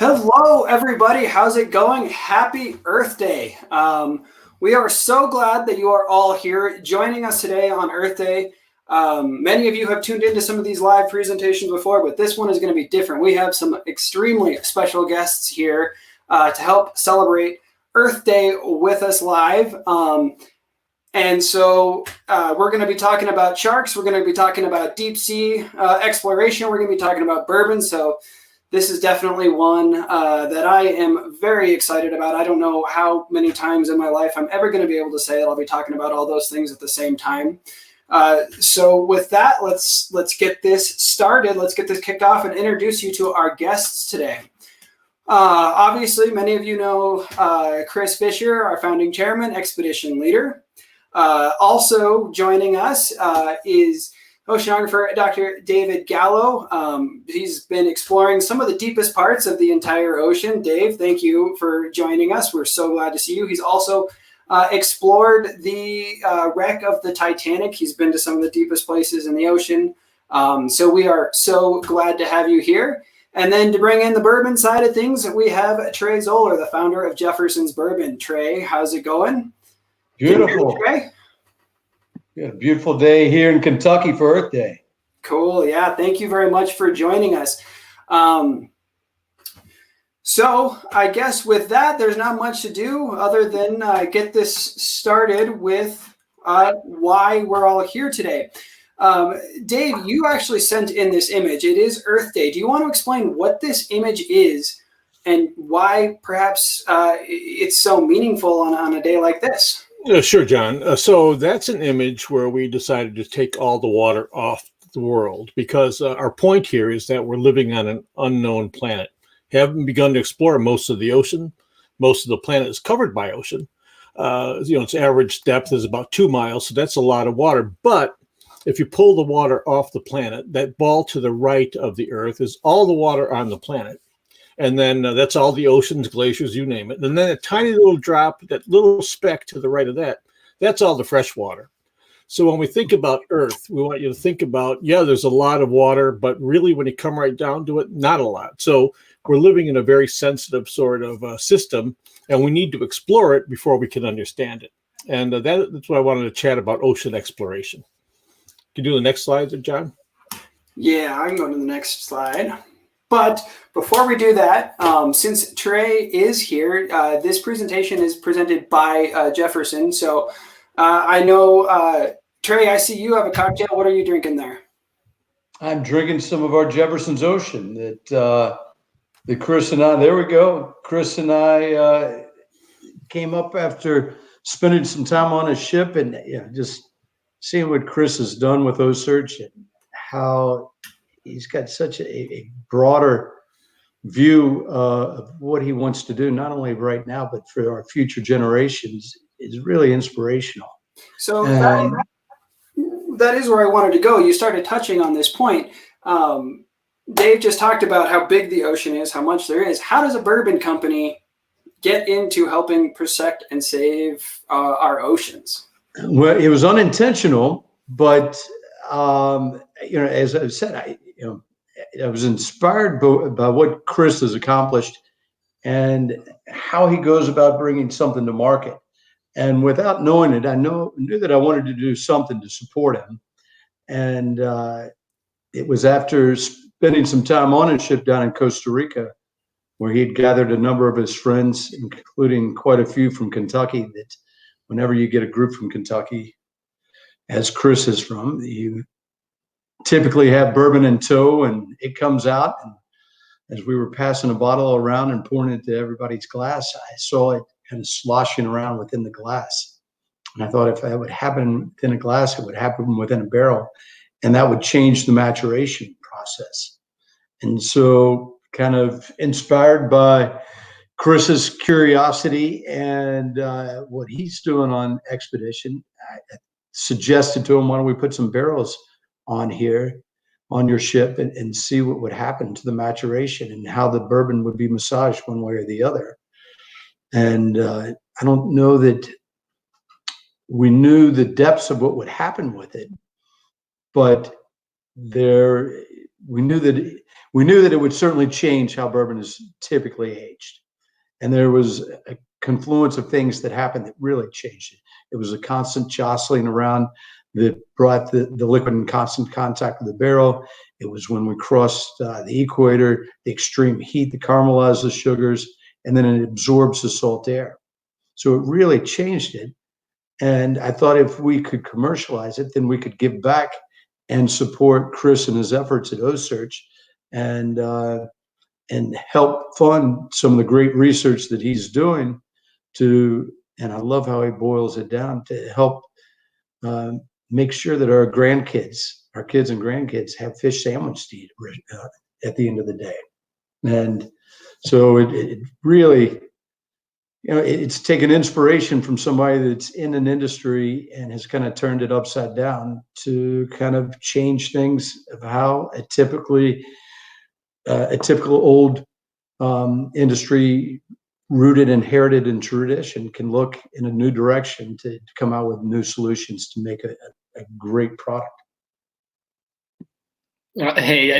Hello, everybody. How's it going? Happy Earth Day. We are so glad that you are all here joining us today on Earth Day. Many of you have tuned into some of these live presentations before, but this one is going to be different. We have some extremely special guests here to help celebrate Earth Day with us live. And so we're going to be talking about sharks. We're going to be talking about deep sea exploration. We're going to be talking about bourbon. So this is definitely one that I am very excited about. I don't know how many times in my life I'm ever going to be able to say that I'll be talking about all those things at the same time. So with that, let's get this started. Let's get this kicked off and introduce you to our guests today. Obviously, many of you know Chris Fischer, our founding chairman, expedition leader. Also joining us is oceanographer Dr. David Gallo. He's been exploring some of the deepest parts of the entire ocean. Dave, thank you for joining us. We're so glad to see you. He's also explored the wreck of the Titanic. He's been to some of the deepest places in the ocean. So we are so glad to have you here. And then to bring in the bourbon side of things, we have Trey Zoeller, the founder of Jefferson's Bourbon. Trey, how's it going? Beautiful. Trey? Yeah, beautiful day here in Kentucky for Earth Day. Cool. Yeah. Thank you very much for joining us. So I guess with that, there's not much to do other than get this started with why we're all here today. Dave, you actually sent in this image. It is Earth Day. Do you want to explain what this image is and why perhaps it's so meaningful on a day like this? Sure, John. So that's an image where we decided to take all the water off the world because our point here is that we're living on an unknown planet. Haven't begun to explore most of the ocean. Most of the planet is covered by ocean. Its average depth is about 2 miles, so that's a lot of water. But if you pull the water off the planet, that ball to the right of the Earth is all the water on the planet. And then that's all the oceans, glaciers, you name it. And then a tiny little drop, that little speck to the right of that, that's all the fresh water. So when we think about Earth, we want you to think about, there's a lot of water, but really when you come right down to it, not a lot. So we're living in a very sensitive sort of system, and we need to explore it before we can understand it. And that's what I wanted to chat about, ocean exploration. Can you do the next slide, John? Yeah, I can go to the next slide. But before we do that, since Trey is here, this presentation is presented by Jefferson. So I know, Trey, I see you have a cocktail. What are you drinking there? I'm drinking some of our Jefferson's Ocean that Chris and I, there we go. Chris and I came up after spending some time on a ship and just seeing what Chris has done with OCEARCH and how he's got such a broader view of what he wants to do, not only right now, but for our future generations, is really inspirational. So that is where I wanted to go. You started touching on this point. Dave just talked about how big the ocean is, how much there is. How does a bourbon company get into helping protect and save our oceans? Well, it was unintentional, but as I said, I was inspired by what Chris has accomplished and how he goes about bringing something to market. And without knowing it, I knew that I wanted to do something to support him. And it was after spending some time on a ship down in Costa Rica, where he had gathered a number of his friends, including quite a few from Kentucky, that whenever you get a group from Kentucky, as Chris is from, you typically have bourbon in tow, and it comes out. And as we were passing a bottle around and pouring it into everybody's glass, I saw it kind of sloshing around within the glass. And I thought if that would happen within a glass, it would happen within a barrel, and that would change the maturation process. And so, kind of inspired by Chris's curiosity and what he's doing on expedition, I suggested to him, why don't we put some barrels on here on your ship and see what would happen to the maturation and how the bourbon would be massaged one way or the other. And I don't know that we knew the depths of what would happen with it, but there we knew that it would certainly change how bourbon is typically aged. And there was a confluence of things that happened that really changed it. It was a constant jostling around that brought the liquid in constant contact with the barrel. It was when we crossed the equator, the extreme heat that caramelized the sugars, and then it absorbs the salt air. So it really changed it. And I thought if we could commercialize it, then we could give back and support Chris and his efforts at OCEARCH and help fund some of the great research that he's doing and I love how he boils it down to help make sure that our kids and grandkids have fish sandwich to eat at the end of the day. And so it really, it's taken inspiration from somebody that's in an industry and has kind of turned it upside down to kind of change things of how a typical old industry rooted and herited in tradition can look in a new direction to come out with new solutions to make a great product. Hey,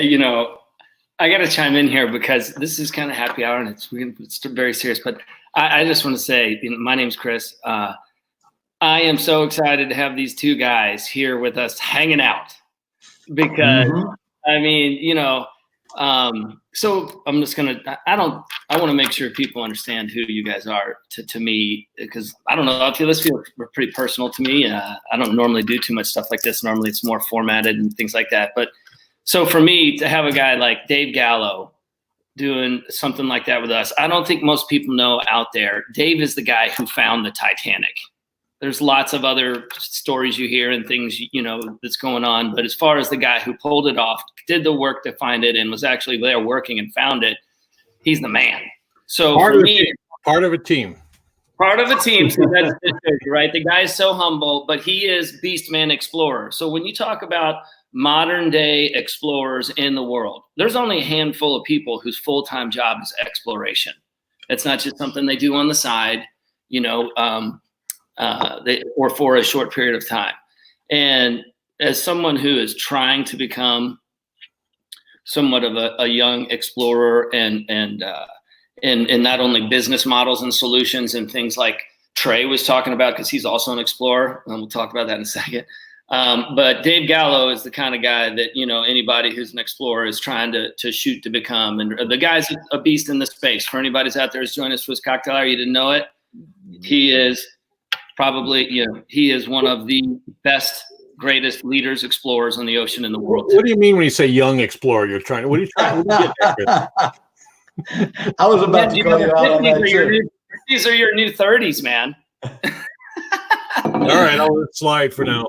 I got to chime in here because this is kind of happy hour and it's very serious, but I just want to say, my name's Chris. I am so excited to have these two guys here with us hanging out because so I'm just going to, I want to make sure people understand who you guys are to me, because I don't know, this feels pretty personal to me. I don't normally do too much stuff like this. Normally it's more formatted and things like that. But so for me to have a guy like Dave Gallo doing something like that with us, I don't think most people know out there, Dave is the guy who found the Titanic. There's lots of other stories you hear and things, that's going on. But as far as the guy who pulled it off, did the work to find it and was actually there working and found it, he's the man. So part of a team. Part of a team. So that's right. The guy is so humble, but he is Beastman Explorer. So when you talk about modern day explorers in the world, there's only a handful of people whose full-time job is exploration. It's not just something they do on the side, or for a short period of time. And as someone who is trying to become somewhat of a young explorer and not only business models and solutions and things like Trey was talking about, because he's also an explorer, and we'll talk about that in a second. But Dave Gallo is the kind of guy that, anybody who's an explorer is trying to shoot to become. And the guy's a beast in the space. For anybody who's out there who's joining us for his cocktail hour, you didn't know it, he is probably, he is one of the best, greatest leaders, explorers on the ocean in the world. What do you mean when you say young explorer? What are you trying to get there? I was about to call you out on that too. These are your new 30s, man. All right, I'll let it slide for now.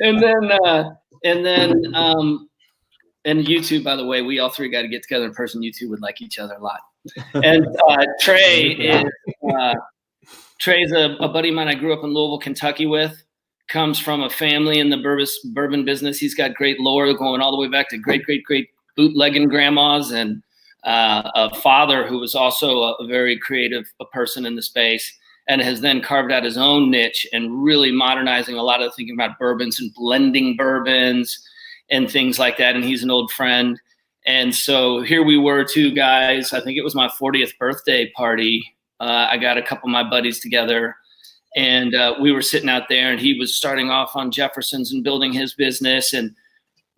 And then YouTube, by the way, we all three got to get together in person. You two would like each other a lot. And Trey Trey's a buddy of mine I grew up in Louisville, Kentucky with. Comes from a family in the bourbon business. He's got great lore going all the way back to great bootlegging grandmas, and a father who was also a very creative person in the space, and has then carved out his own niche and really modernizing a lot of thinking about bourbons and blending bourbons and things like that. And he's an old friend. And so here we were, two guys. I think it was my 40th birthday party. I got a couple of my buddies together. And we were sitting out there, and he was starting off on Jefferson's and building his business. And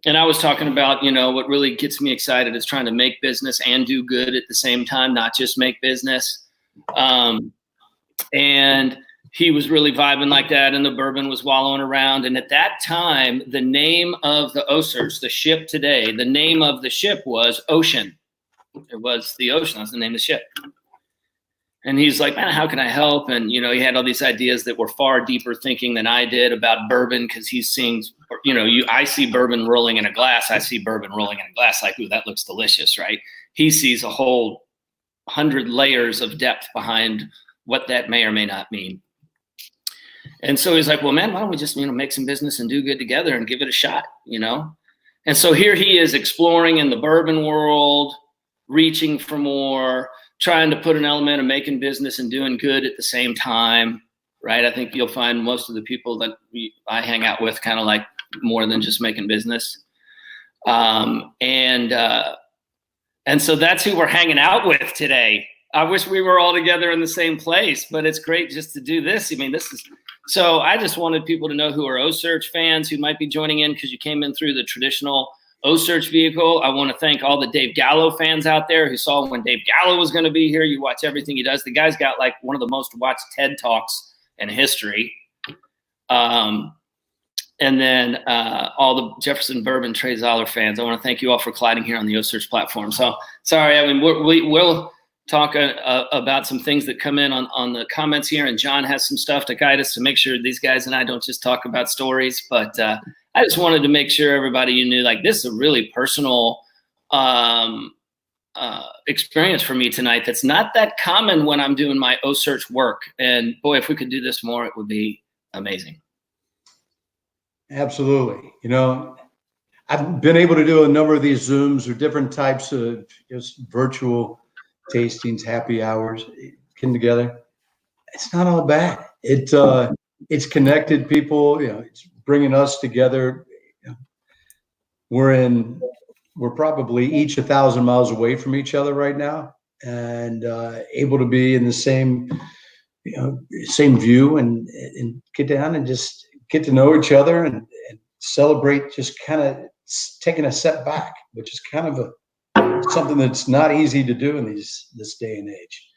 I was talking about, what really gets me excited is trying to make business and do good at the same time, not just make business. And he was really vibing like that, and the bourbon was wallowing around. And at that time, the name of the OCEARCH, the ship today, the name of the ship was Ocean. It was the Ocean. That's the name of the ship. And he's like, man, how can I help? And, he had all these ideas that were far deeper thinking than I did about bourbon, because he's seeing, I see bourbon rolling in a glass. I see bourbon rolling in a glass like, ooh, that looks delicious, right? He sees a whole 100 layers of depth behind what that may or may not mean. And so he's like, well, man, why don't we just, make some business and do good together and give it a shot, And so here he is exploring in the bourbon world, reaching for more, trying to put an element of making business and doing good at the same time, right? I think you'll find most of the people that I hang out with kind of like more than just making business. And so that's who we're hanging out with today. I wish we were all together in the same place, but it's great just to do this. I mean, so I just wanted people to know who are OCEARCH fans who might be joining in because you came in through the traditional OCEARCH vehicle. I want to thank all the Dave Gallo fans out there who saw when Dave Gallo was going to be here. You watch everything he does. The guy's got like one of the most watched TED Talks in history. And then all the Jefferson Bourbon Trey Zoeller fans, I want to thank you all for colliding here on the OCEARCH platform. So sorry, I mean, we'll talk about some things that come in on the comments here, and John has some stuff to guide us to make sure these guys and I don't just talk about stories. But I just wanted to make sure everybody knew, like, this is a really personal experience for me tonight. That's not that common when I'm doing my OCEARCH work. And boy, if we could do this more, it would be amazing. Absolutely. You know, I've been able to do a number of these Zooms or different types of just virtual tastings, happy hours, getting together. It's not all bad. It's connected people. You know, it's bringing us together. You know, we're probably each 1,000 miles away from each other right now, and able to be in the same, same view and get down and just get to know each other and celebrate, just kind of taking a step back, which is kind of something that's not easy to do in this day and age.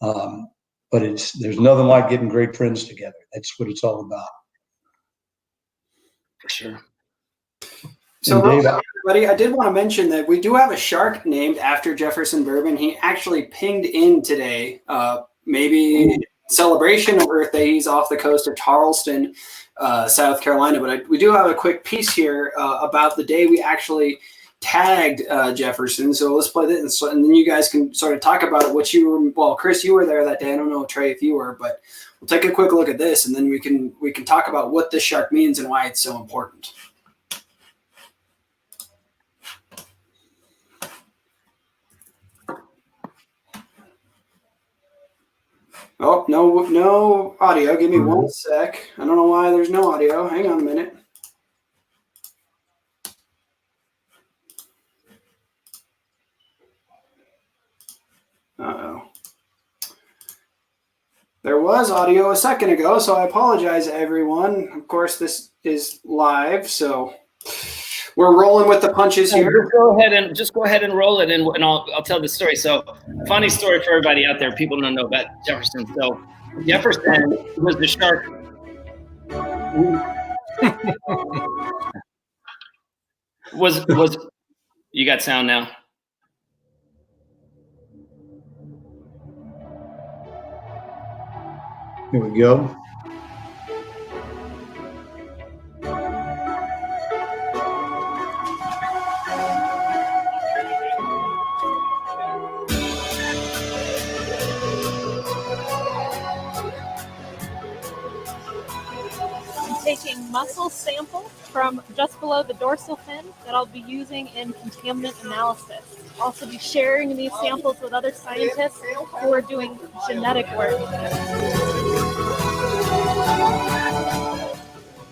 But there's nothing like getting great friends together. That's what it's all about. For sure. So, everybody, I did want to mention that we do have a shark named after Jefferson Bourbon. He actually pinged in today, maybe celebration of Earth Day. He's off the coast of Charleston, South Carolina. But we do have a quick piece here about the day we actually tagged Jefferson. So let's play this, and then you guys can sort of talk about it. Well, Chris, you were there that day. I don't know, Trey, if you were, but we'll take a quick look at this, and then we can talk about what this shark means and why it's so important. Oh, no audio. Give me 1 sec. I don't know why there's no audio. Hang on a minute. Uh-oh. There was audio a second ago, so I apologize, everyone. Of course, this is live, so we're rolling with the punches here. Just go ahead and roll it, and I'll tell the story. So, funny story for everybody out there. People don't know about Jefferson. So, Jefferson was the shark. was you got sound now? Here we go. Taking muscle sample from just below the dorsal fin that I'll be using in contaminant analysis. I'll also be sharing these samples with other scientists who are doing genetic work.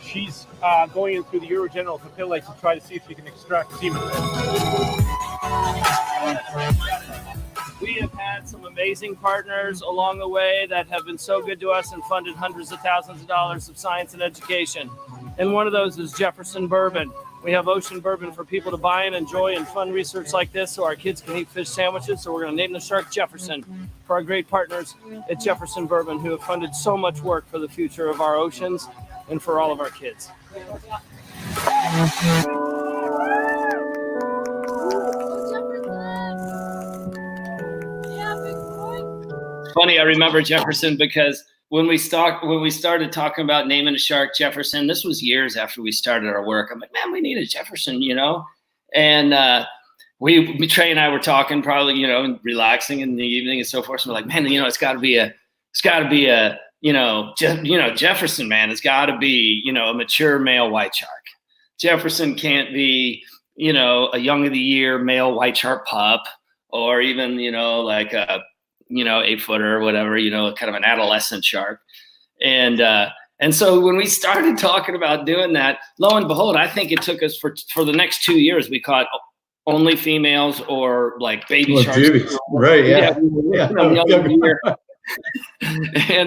She's going in through the urogenital papillae to try to see if she can extract semen. We have had some amazing partners along the way that have been so good to us and funded hundreds of thousands of dollars of science and education. And one of those is Jefferson Bourbon. We have ocean bourbon for people to buy and enjoy and fund research like this so our kids can eat fish sandwiches. So we're going to name the shark Jefferson for our great partners at Jefferson Bourbon who have funded so much work for the future of our oceans and for all of our kids. Funny, I remember Jefferson because when we started talking about naming a shark Jefferson, this was years after we started our work. I'm like, man, we need a Jefferson, And Trey and I were talking, probably, relaxing in the evening and so forth. So we're like, man, it's got to be a Jefferson, man. It's got to be, a mature male white shark. Jefferson can't be, a young of the year male white shark pup, or even, like a 8-footer or whatever, kind of an adolescent shark. And And so when we started talking about doing that, lo and behold, I think it took us for the next 2 years, we caught only females or like baby sharks. Dudes. Right, yeah. And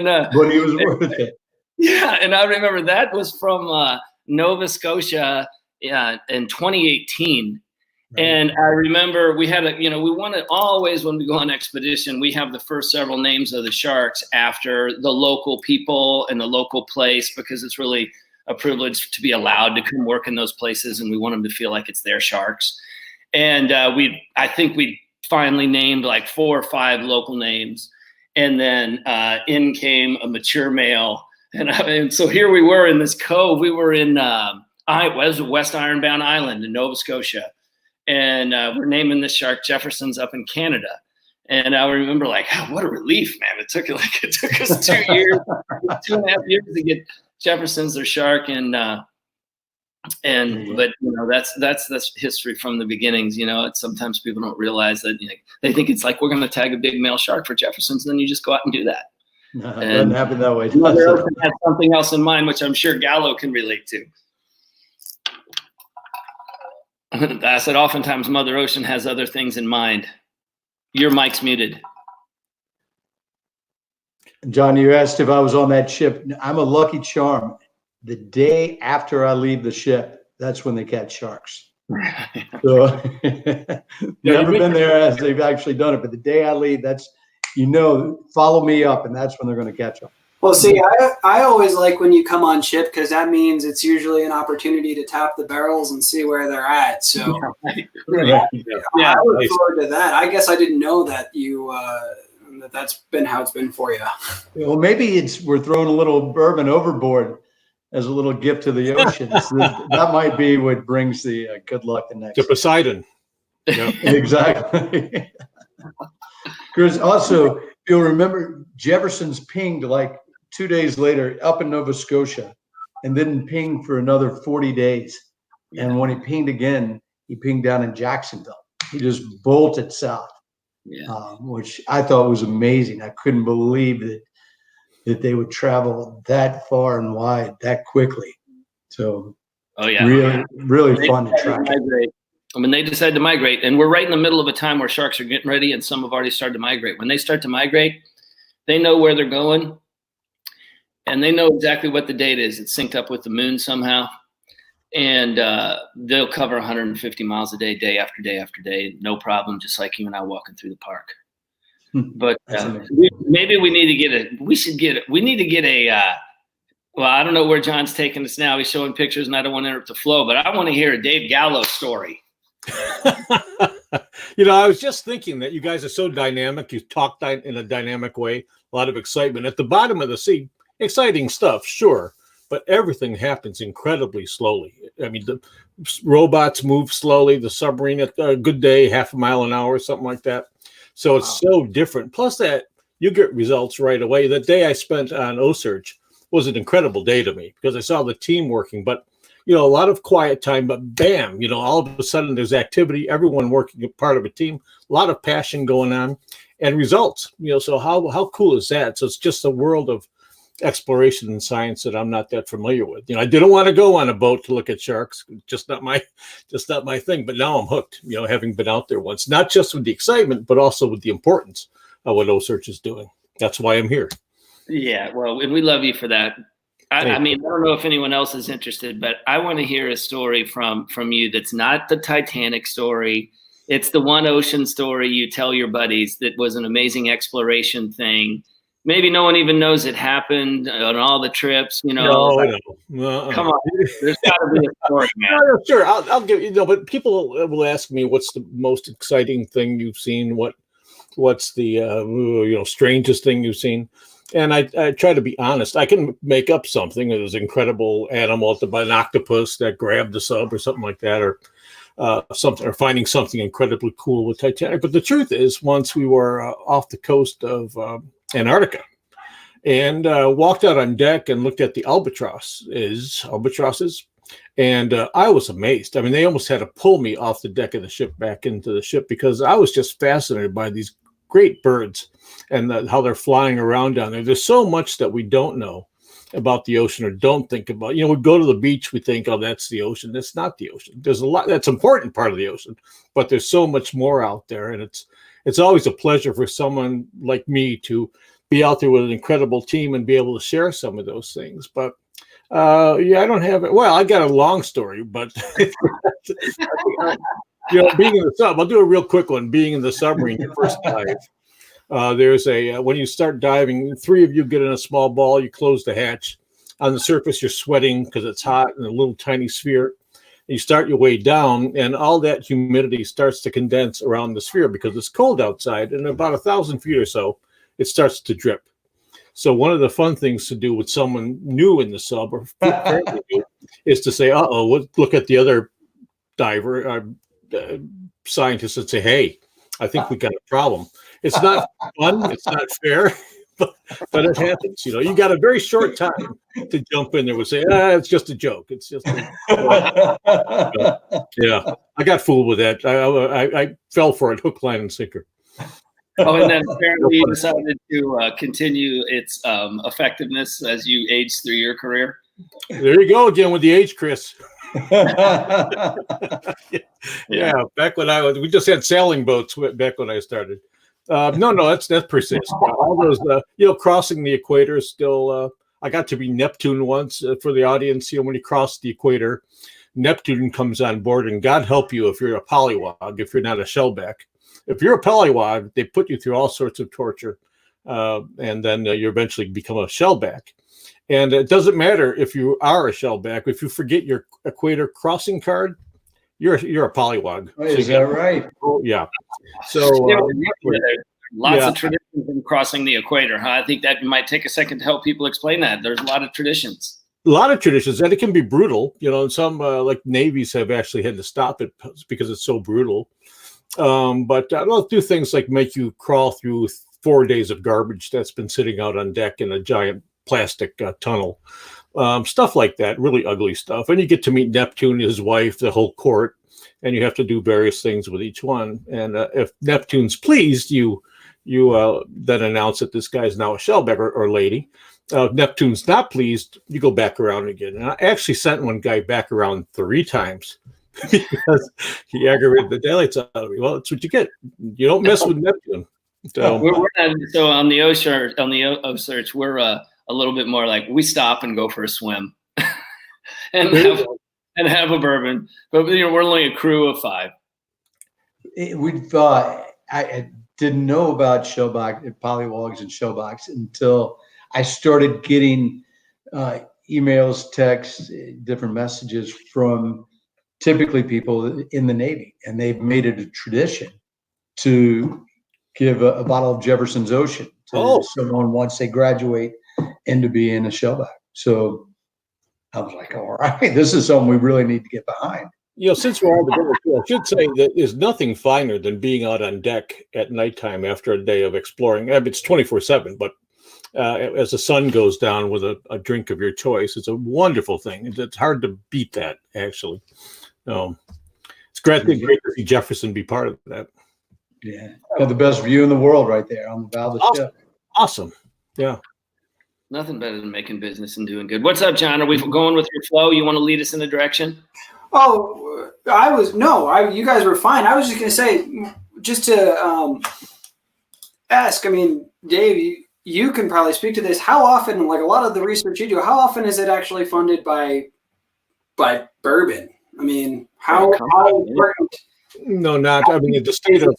but he was worth it. Yeah, and I remember that was from Nova Scotia in 2018. Right. And I remember we had we want to always, when we go on expedition, we have the first several names of the sharks after the local people and the local place, because it's really a privilege to be allowed to come work in those places, and we want them to feel like it's their sharks. And I think we finally named like 4 or 5 local names, and then in came a mature male, and so here we were in this cove. We were in West Ironbound Island in Nova Scotia. And we're naming this shark Jefferson's up in Canada. And I remember like, oh, what a relief, man. It took us 2 years, 2.5 years to get Jefferson's their shark. But that's history from the beginnings. Sometimes people don't realize that they think it's like, we're going to tag a big male shark for Jefferson's, and then you just go out and do that. No, it doesn't happen that way. Mother Ocean had something else in mind, which I'm sure Gallo can relate to. I said, oftentimes Mother Ocean has other things in mind. Your mic's muted. John, you asked if I was on that ship. I'm a lucky charm. The day after I leave the ship, that's when they catch sharks. So never been there as they've actually done it. But the day I leave, that's, follow me up, and that's when they're going to catch them. Well, see, I always like when you come on ship, because that means it's usually an opportunity to tap the barrels and see where they're at. So I look forward to that. I guess I didn't know that that's been how it's been for you. Well, maybe we're throwing a little bourbon overboard as a little gift to the ocean. So that might be what brings the good luck the next. To Poseidon. Yep. Exactly. Chris, also, you'll remember Jefferson's pinged like 2 days later up in Nova Scotia, and didn't ping for another 40 days. Yeah. And when he pinged again, he pinged down in Jacksonville. He just bolted south, which I thought was amazing. I couldn't believe that they would travel that far and wide that quickly. So, really fun to track. They decided to migrate, and we're right in the middle of a time where sharks are getting ready, and some have already started to migrate. When they start to migrate, they know where they're going, and they know exactly what the date is. It's synced up with the moon somehow, and they'll cover 150 miles a day, day after day after day, no problem, just like you and I walking through the park. But maybe we need to get a well, I don't know where John's taking us now. He's showing pictures, and I don't want to interrupt the flow, but I want to hear a Dave Gallo story. I was just thinking that you guys are so dynamic. You talk in a dynamic way, a lot of excitement. At the bottom of the sea, exciting stuff, sure, but everything happens incredibly slowly. I mean, the robots move slowly, the submarine at a good day, half a mile an hour, something like that. So it's so different. Plus that you get results right away. The day I spent on OCEARCH was an incredible day to me, because I saw the team working, but a lot of quiet time, but bam, all of a sudden there's activity, everyone working a part of a team, a lot of passion going on, and results, so how cool is that? So it's just a world of exploration and science that I'm not that familiar with. I didn't want to go on a boat to look at sharks, just not my thing, but now I'm hooked, having been out there once, not just with the excitement, but also with the importance of what OCEARCH is doing. That's why I'm here. Yeah, well, and we love you for that. I don't know if anyone else is interested, but I want to hear a story from you that's not the Titanic story. It's the one ocean story you tell your buddies that was an amazing exploration thing. Maybe no one even knows it happened on all the trips, No. Come on, there's got to be a story, man. No, sure, I'll give you. But people will ask me, what's the most exciting thing you've seen? What's the strangest thing you've seen? And I try to be honest. I can make up something. It was an incredible animal, an octopus that grabbed the sub or something like that, or something, or finding something incredibly cool with Titanic. But the truth is, once we were off the coast of Antarctica, and walked out on deck and looked at the albatrosses, and I was amazed. I mean, they almost had to pull me off the deck of the ship back into the ship, because I was just fascinated by these great birds and how they're flying around down there. There's so much that we don't know about the ocean or don't think about. We go to the beach, we think, oh, that's the ocean. That's not the ocean. There's a lot that's important part of the ocean, but there's so much more out there. And it's always a pleasure for someone like me to be out there with an incredible team and be able to share some of those things. But I don't have it. Well, I got a long story, but being in the sub, I'll do a real quick one. Being in the submarine, your first dive. There's when you start diving, 3 of you get in a small ball, you close the hatch. On the surface, you're sweating because it's hot in a little tiny sphere. You start your way down, and all that humidity starts to condense around the sphere because it's cold outside. And about 1,000 feet or so, it starts to drip. So one of the fun things to do with someone new in the sub or is to say, look at the other diver, scientist, and say, hey, I think we got a problem. It's not fun. It's not fair, but it happens. You got a very short time to jump in there and say, it's just a joke. It's just yeah. I got fooled with that. I fell for it, hook, line, and sinker. Oh, and then apparently you decided to continue its effectiveness as you aged through your career. There you go again with the age, Chris. Yeah, back when we just had sailing boats back when I started. No, that's persistent. All those, crossing the equator is still. I got to be Neptune once for the audience. When you cross the equator, Neptune comes on board, and God help you if you're a pollywog, if you're not a shellback. If you're a pollywog, they put you through all sorts of torture, and then you eventually become a shellback. And it doesn't matter if you are a shellback. If you forget your equator crossing card, you're a pollywog. Is that right? Yeah. So lots of traditions in crossing the equator, huh? I think that might take a second to help people explain that. There's a lot of traditions. A lot of traditions, and it can be brutal. And some like navies have actually had to stop it because it's so brutal. But I'll do things like make you crawl through 4 days of garbage that's been sitting out on deck in a giant plastic tunnel. Stuff like that, really ugly stuff. And you get to meet Neptune, his wife, the whole court, and you have to do various things with each one. And if Neptune's pleased, you then announce that this guy's now a shellback or lady. If Neptune's not pleased, you go back around again. And I actually sent one guy back around 3 times because he aggravated the daylights out of me. Well, that's what you get. You don't mess with Neptune. So on the OCEARCH, we're a little bit more like we stop and go for a swim and have a bourbon. But we're only a crew of 5. I didn't know about polywogs and shellbacks until I started getting emails, texts, different messages from typically people in the Navy, and they've made it a tradition to give a bottle of Jefferson's Ocean to someone once they graduate into being a shellback. So I was like, all right, this is something we really need to get behind. Since we're all together, I should say that there's nothing finer than being out on deck at nighttime after a day of exploring. I mean, it's 24/7, but as the sun goes down with a drink of your choice, it's a wonderful thing. It's hard to beat that, actually. It's great to see Jefferson be part of that. Yeah, got the best view in the world right there on the bow of the ship. Awesome. Yeah. Nothing better than making business and doing good. What's up, John? Are we going with your flow? You want to lead us in a direction? Oh, you guys were fine. I was just going to say, just to ask, I mean, Dave, you can probably speak to this. How often, like a lot of the research you do, how often is it actually funded by Bourbon? I mean, how important? No, not. I mean, the state of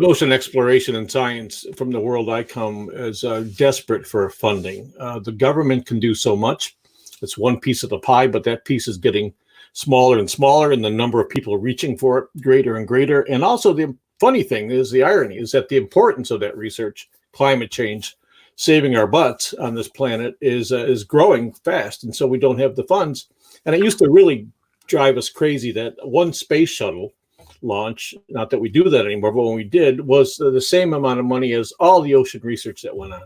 ocean exploration and science from the world I come is desperate for funding. The government can do so much. It's one piece of the pie, but that piece is getting smaller and smaller, and the number of people reaching for it greater and greater. And also the funny thing is, the irony is that the importance of that research, climate change, saving our butts on this planet is growing fast. And so we don't have the funds. And it used to really drive us crazy that one space shuttle launch, not that we do that anymore, but when we did, was the same amount of money as all the ocean research that went on.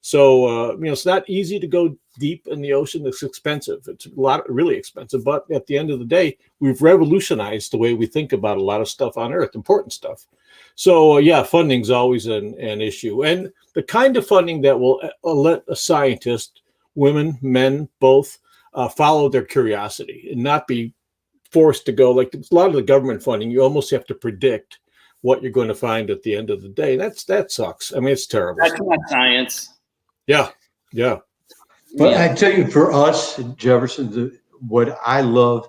So, it's not easy to go deep in the ocean. It's expensive. It's really expensive. But at the end of the day, we've revolutionized the way we think about a lot of stuff on Earth, important stuff. So, funding's always an issue. And the kind of funding that will let a scientist women, men, both follow their curiosity and not be forced to go. Like a lot of the government funding, you almost have to predict what you're going to find at the end of the day. That sucks. I mean, it's terrible. That's not science. Yeah. But I tell you, for us, Jefferson, what I love,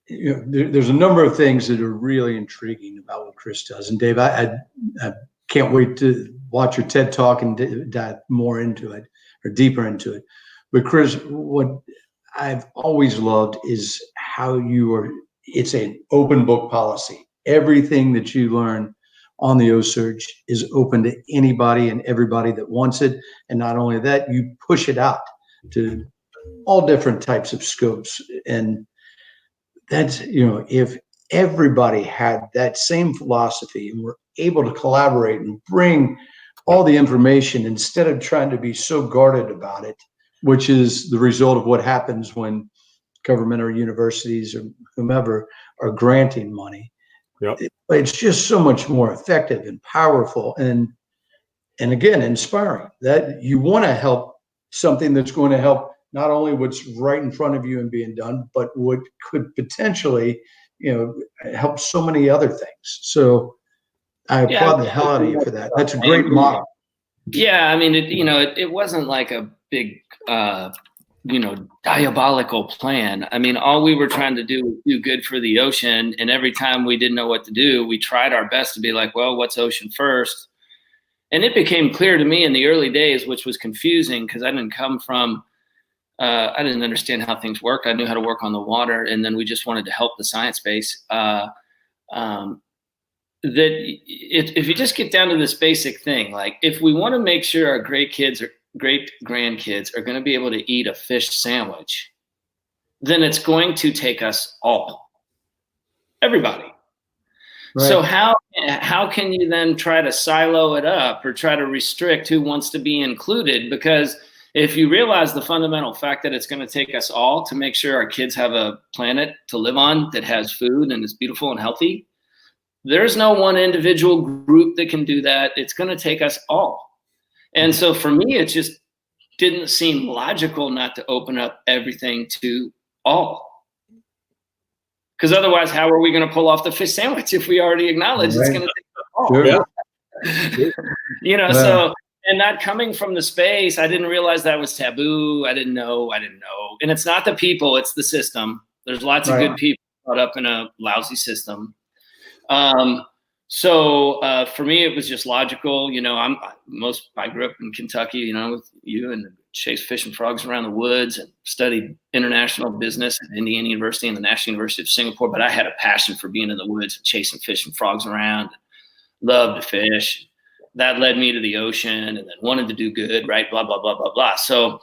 there's a number of things that are really intriguing about what Chris does. And Dave, I can't wait to watch your TED Talk and dive more into it or deeper into it. But Chris, what I've always loved is how it's an open book policy. Everything that you learn on the OCEARCH is open to anybody and everybody that wants it. And not only that, you push it out to all different types of scopes. And that's, if everybody had that same philosophy and were able to collaborate and bring all the information instead of trying to be so guarded about it, which is the result of what happens when government or universities or whomever are granting money. Yep. It's just so much more effective and powerful and again, inspiring that you want to help something that's going to help not only what's right in front of you and being done, but what could potentially, help so many other things. So I applaud the hell out of you for that. That's a great model. Yeah, I mean, it wasn't like a big, diabolical plan. I mean, all we were trying to do was do good for the ocean. And every time we didn't know what to do, we tried our best to be like, well, what's ocean first? And it became clear to me in the early days, which was confusing because I didn't come from, I didn't understand how things worked. I knew how to work on the water. And then we just wanted to help the science base. That if you just get down to this basic thing, like if we want to make sure our great grandkids are going to be able to eat a fish sandwich, then it's going to take us all, everybody. Right. So how can you then try to silo it up or try to restrict who wants to be included? Because if you realize the fundamental fact that it's going to take us all to make sure our kids have a planet to live on that has food and is beautiful and healthy, there's no one individual group that can do that. It's going to take us all. And so for me, it just didn't seem logical not to open up everything to all. Because otherwise, how are we going to pull off the fish sandwich if we already acknowledge it's going to take us all? Yeah. So, and not coming from the space, I didn't realize that was taboo. I didn't know. And it's not the people, it's the system. There's lots of good people caught up in a lousy system. So for me, it was just logical. I grew up in Kentucky, with you, and chased fish and frogs around the woods and studied international business at Indiana University and the National University of Singapore. But I had a passion for being in the woods and chasing fish and frogs around. Loved to fish. That led me to the ocean, and then wanted to do good, right? Blah, blah, blah, blah, blah. So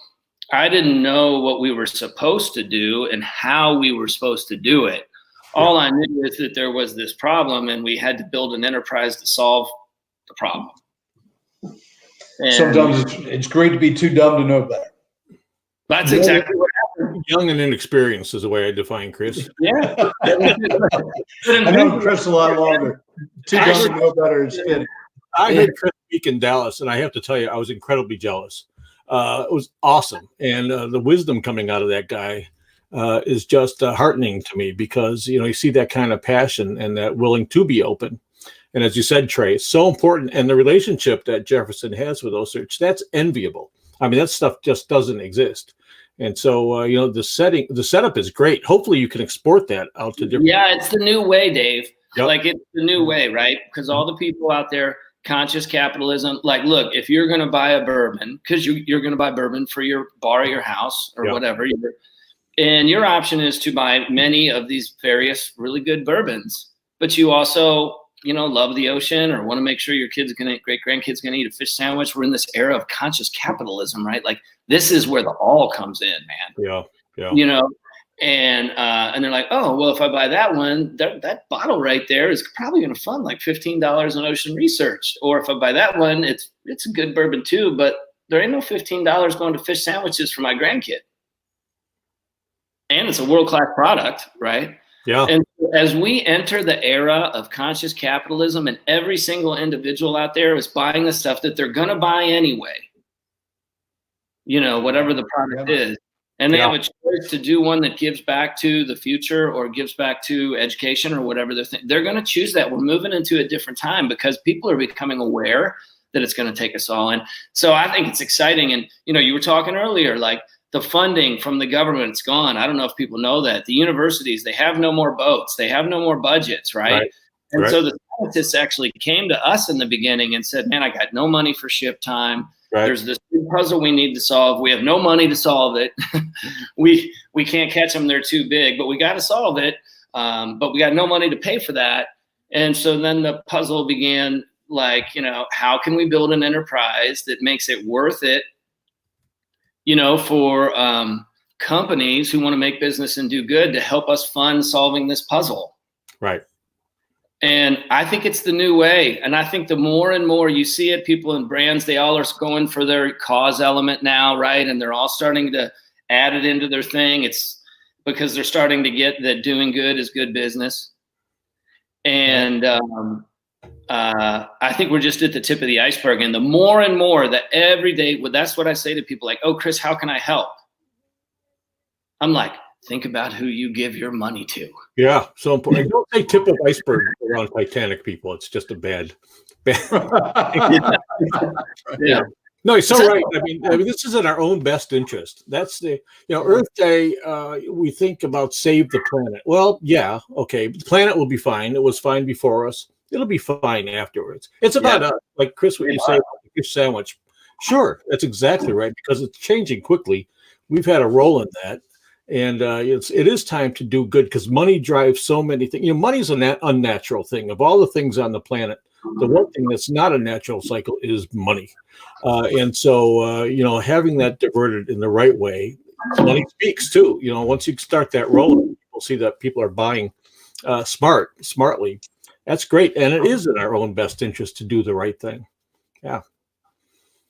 I didn't know what we were supposed to do and how we were supposed to do it. All I knew is that there was this problem and we had to build an enterprise to solve the problem. And sometimes it's great to be too dumb to know better. That's exactly what happened. Young and inexperienced is the way I define Chris. Yeah. I know Chris a lot longer. Too dumb to know better is fitting. I heard Chris speak in Dallas, and I have to tell you, I was incredibly jealous. It was awesome. And the wisdom coming out of that guy is just heartening to me because, you see that kind of passion and that willing to be open. And as you said, Trey, it's so important. And the relationship that Jefferson has with OCEARCH, that's enviable. I mean, that stuff just doesn't exist. And so, the setup is great. Hopefully you can export that out to different. Yeah, it's the new way, Dave. Yep. Like it's the new way, right? Because all the people out there, conscious capitalism, like, look, if you're going to buy a bourbon, because you're going to buy bourbon for your bar at your house or whatever, and your option is to buy many of these various really good bourbons, but you also, love the ocean or want to make sure your great grandkids going to eat a fish sandwich. We're in this era of conscious capitalism, right? Like this is where the all comes in, man. Yeah. And they're like, oh, well, if I buy that one, that bottle right there is probably going to fund like $15 on ocean research. Or if I buy that one, it's a good bourbon too, but there ain't no $15 going to fish sandwiches for my grandkid. And it's a world-class product, right? Yeah. And as we enter the era of conscious capitalism and every single individual out there is buying the stuff that they're going to buy anyway, whatever the product is. And they have a choice to do one that gives back to the future or gives back to education or whatever they're going to choose that. We're moving into a different time because people are becoming aware that it's going to take us all in. So I think it's exciting. And, you were talking earlier, like the funding from the government, it's gone. I don't know if people know that. The universities, they have no more boats. They have no more budgets, right? And so the scientists actually came to us in the beginning and said, man, I got no money for ship time. There's this big puzzle we need to solve. We have no money to solve it. we can't catch them. They're too big, but we got to solve it. But we got no money to pay for that. And so then the puzzle began, like, how can we build an enterprise that makes it worth it, for companies who want to make business and do good to help us fund solving this puzzle. Right. And I think it's the new way. And I think the more and more you see it, people and brands, they all are going for their cause element now, right? And they're all starting to add it into their thing. It's because they're starting to get that doing good is good business. And I think we're just at the tip of the iceberg. And the more and more that every day, that's what I say to people, like, oh, Chris, how can I help? I'm like, think about who you give your money to. Yeah, so important. Don't say tip of iceberg around Titanic, people. It's just a bad. Yeah. No, you're so right. I mean, this is in our own best interest. That's the, Earth Day, we think about save the planet. Well, yeah, okay. The planet will be fine. It was fine before us. It'll be fine afterwards. It's about us. Like, Chris, what you say about the fish sandwich. Sure, that's exactly right, because it's changing quickly. We've had a role in that. And it is time to do good, because money drives so many things. Money's an unnatural thing. Of all the things on the planet, the one thing that's not a natural cycle is money. And so, having that diverted in the right way, money speaks too. Once you start that rolling, people see that people are buying smartly. That's great. And it is in our own best interest to do the right thing. Yeah.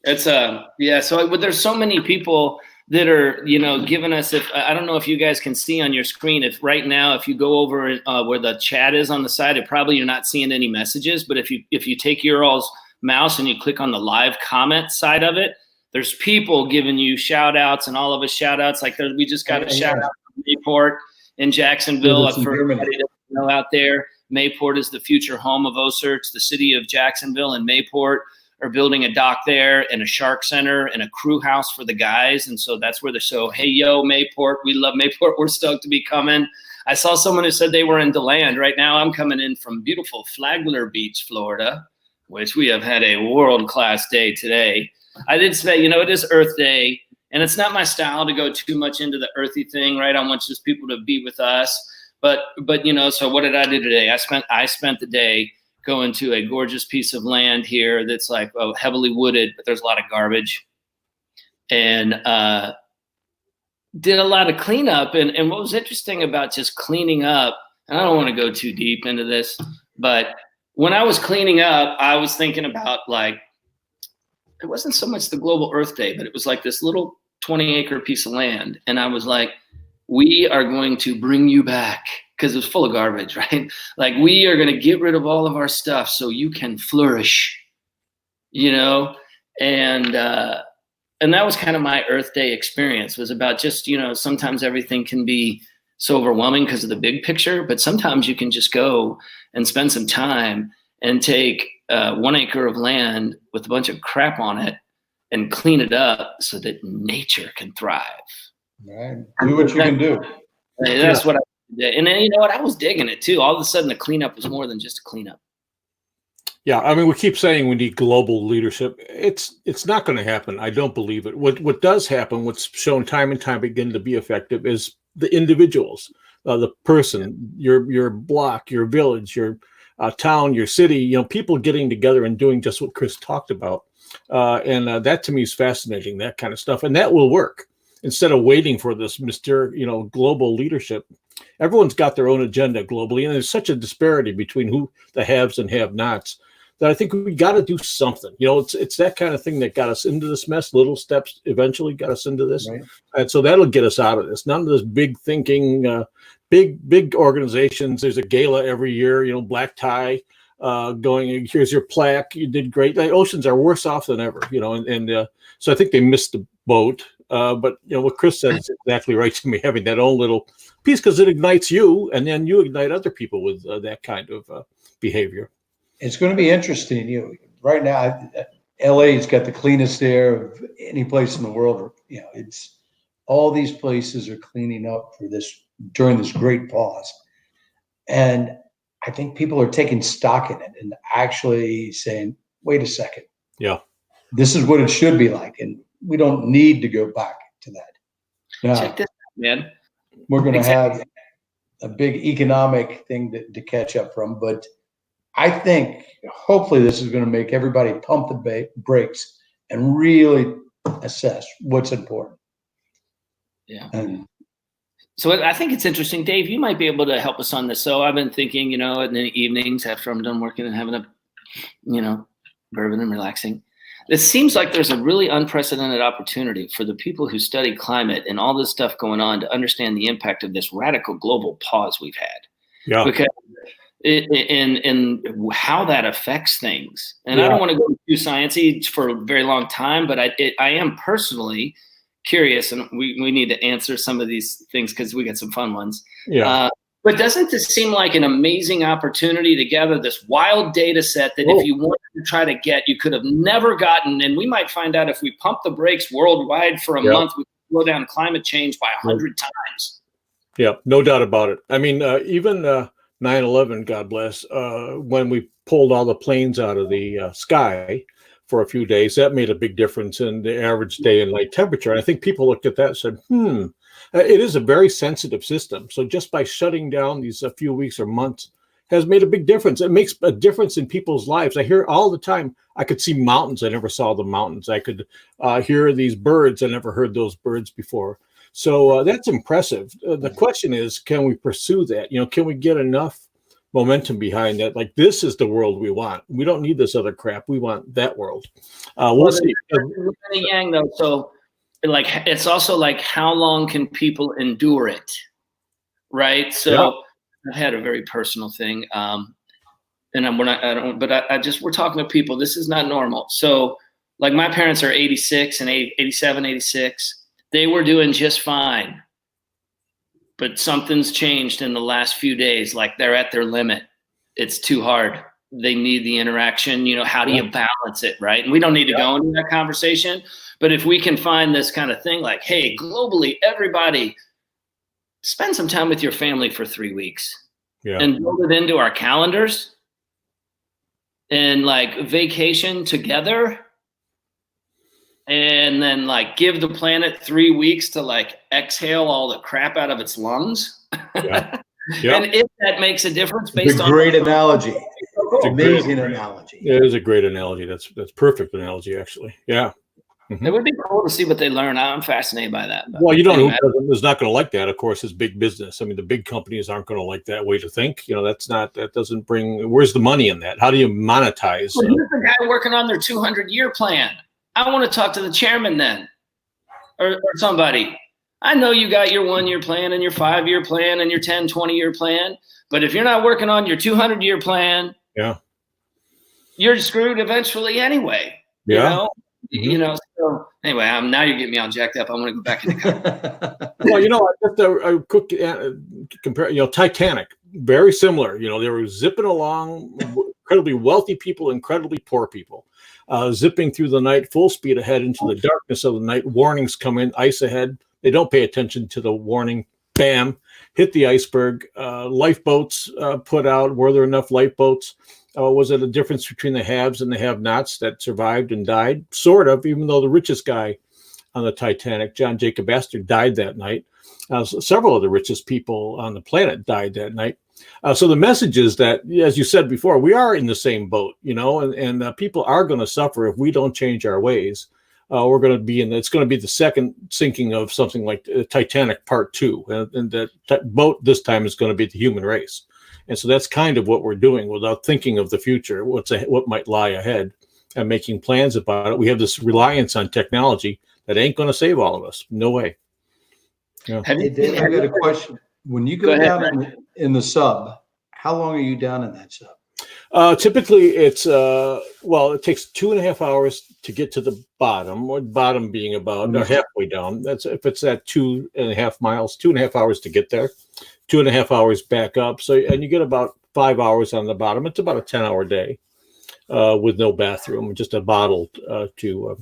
It's So there's so many people that are, giving us, if I don't know if you guys can see on your screen, if right now, if you go over where the chat is on the side, you're not seeing any messages, but if you take your all's mouse and you click on the live comment side of it, there's people giving you shout outs, and all of us shout outs. Like we just got a shout out from Mayport in Jacksonville. For everybody to know out there, Mayport is the future home of OCEARCH. The city of Jacksonville and Mayport are building a dock there and a shark center and a crew house for the guys. And so that's where hey, yo, Mayport, we love Mayport. We're stoked to be coming. I saw someone who said they were in DeLand. Right now I'm coming in from beautiful Flagler Beach, Florida, which we have had a world-class day today. I did say, it is Earth Day, and it's not my style to go too much into the earthy thing, right? I want just people to be with us. But so what did I do today? I spent the day going to a gorgeous piece of land here that's like heavily wooded, but there's a lot of garbage, and did a lot of cleanup. And what was interesting about just cleaning up, and I don't want to go too deep into this, but when I was cleaning up, I was thinking about, like, it wasn't so much the Global Earth Day, but it was like this little 20-acre piece of land. And I was like, we are going to bring you back, because it was full of garbage, right? Like, we are going to get rid of all of our stuff so you can flourish, and that was kind of my Earth Day experience, was about just, sometimes everything can be so overwhelming because of the big picture, but sometimes you can just go and spend some time and take 1 acre of land with a bunch of crap on it and clean it up so that nature can thrive. Right. Do what you can do. That's what I did. And then, I was digging it too. All of a sudden the cleanup was more than just a cleanup. Yeah, I mean, we keep saying we need global leadership. It's not going to happen. I don't believe it. What does happen, what's shown time and time again to be effective, is the individuals, the person, your block, your village, your town, your city, people getting together and doing just what Chris talked about. And that to me is fascinating, that kind of stuff. And that will work. Instead of waiting for this global leadership, everyone's got their own agenda globally. And there's such a disparity between who the haves and have-nots that I think we got to do something. It's that kind of thing that got us into this mess. Little steps eventually got us into this. Right. And so that'll get us out of this. None of this big thinking, big organizations. There's a gala every year, black tie, going, here's your plaque. You did great. The oceans are worse off than ever, and so I think they missed the boat. But what Chris said is exactly right to me, having that own little piece, because it ignites you, and then you ignite other people with that kind of behavior. It's going to be interesting. Right now, LA's got the cleanest air of any place in the world. It's all these places are cleaning up for this during this great pause. And I think people are taking stock in it and actually saying, wait a second. Yeah. This is what it should be like. And we don't need to go back to that. Now, Check this out, man. we're going to have a big economic thing to catch up from. But I think hopefully this is going to make everybody pump the brakes and really assess what's important. Yeah. And so I think it's interesting, Dave, you might be able to help us on this. So I've been thinking, in the evenings after I'm done working and having a, bourbon and relaxing. It seems like there's a really unprecedented opportunity for the people who study climate and all this stuff going on to understand the impact of this radical global pause we've had. Yeah. Because and how that affects things. And I don't want to go too sciencey for a very long time, but I am personally curious, and we need to answer some of these things because we got some fun ones. Yeah. But doesn't this seem like an amazing opportunity to gather this wild data set that if you wanted to try to get, you could have never gotten? And we might find out if we pump the brakes worldwide for a month, we can slow down climate change by 100 times. Yeah, no doubt about it. I mean, even 9/11, God bless, when we pulled all the planes out of the sky for a few days, that made a big difference in the average day and night temperature. And I think people looked at that and said, it is a very sensitive system. So just by shutting down these a few weeks or months has made a big difference. It makes a difference in people's lives. I hear all the time, I could see mountains. I never saw the mountains. I could hear these birds. I never heard those birds before. So that's impressive. The question is, can we pursue that? Can we get enough momentum behind that? Like, this is the world we want. We don't need this other crap. We want that world. We'll see. Yang, though, so it's also like, how long can people endure it? Right. So I've had a very personal thing. And we're talking to people. This is not normal. So like, my parents are 86 and 87, 86. They were doing just fine. But something's changed in the last few days. Like, they're at their limit. It's too hard. They need the interaction. How do you balance it, right? And we don't need to go into that conversation. But if we can find this kind of thing, like, hey, globally, everybody, spend some time with your family for 3 weeks and build it into our calendars and vacation together. And then give the planet 3 weeks to exhale all the crap out of its lungs. And if that makes a difference based on great analogy. It's an amazing analogy. It is a great analogy. That's perfect analogy, actually. Yeah. Mm-hmm. It would be cool to see what they learn. I'm fascinated by that. Well, who is not going to like that, of course, is big business. I mean, the big companies aren't going to like that way to think. That doesn't bring, where's the money in that? How do you monetize? Well, here's the guy working on their 200-year plan. I want to talk to the chairman then, or somebody. I know you got your 1-year plan and your 5-year plan and your 10, 20-year plan, but if you're not working on your 200-year plan, you're screwed eventually anyway. So anyway, now you're getting me all jacked up. I want to go back in the Well, just a quick compare. Titanic, very similar. They were zipping along, incredibly wealthy people, incredibly poor people, zipping through the night, full speed ahead into the darkness of the night. Warnings come in, ice ahead. They don't pay attention to the warning. Bam, hit the iceberg. Lifeboats put out. Were there enough lifeboats? Was it a difference between the haves and the have-nots that survived and died? Sort of, even though the richest guy on the Titanic, John Jacob Astor, died that night. Several of the richest people on the planet died that night. So the message is that, as you said before, we are in the same boat, and people are going to suffer if we don't change our ways. We're going to be it's going to be the second sinking of something like Titanic Part 2. And that boat this time is going to be the human race. And so that's kind of what we're doing without thinking of the future, what might lie ahead, and making plans about it. We have this reliance on technology that ain't going to save all of us. No way. Hey, Dave, I got a question. When you go down in the sub, how long are you down in that sub? Typically, it's it takes 2.5 hours to get to the bottom, or bottom being about halfway down. That's if it's at 2.5 miles, 2.5 hours to get there, 2.5 hours back up. So, and you get about 5 hours on the bottom. It's about a 10-hour day with no bathroom, just a bottle to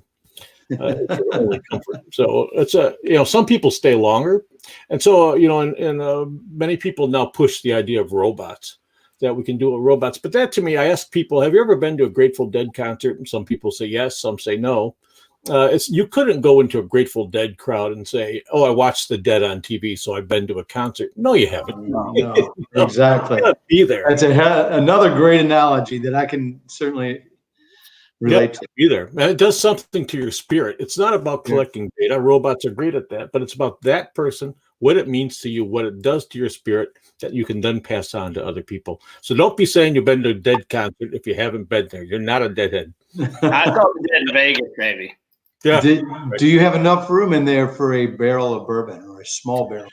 only comfort. So it's some people stay longer, and so and many people now push the idea of robots, that we can do it with robots. But that, to me, I ask people, have you ever been to a Grateful Dead concert? And some people say yes, some say no. You couldn't go into a Grateful Dead crowd and say, oh, I watched the Dead on TV, so I've been to a concert. No, you haven't. No, exactly. Be there. That's another great analogy that I can certainly relate to. Be there. And it does something to your spirit. It's not about collecting data. Robots are great at that, but it's about that person, what it means to you, what it does to your spirit, that you can then pass on to other people. So don't be saying you've been to a Dead concert if you haven't been there. You're not a deadhead. I thought we did in Vegas, baby. Yeah. Do you have enough room in there for a barrel of bourbon or a small barrel?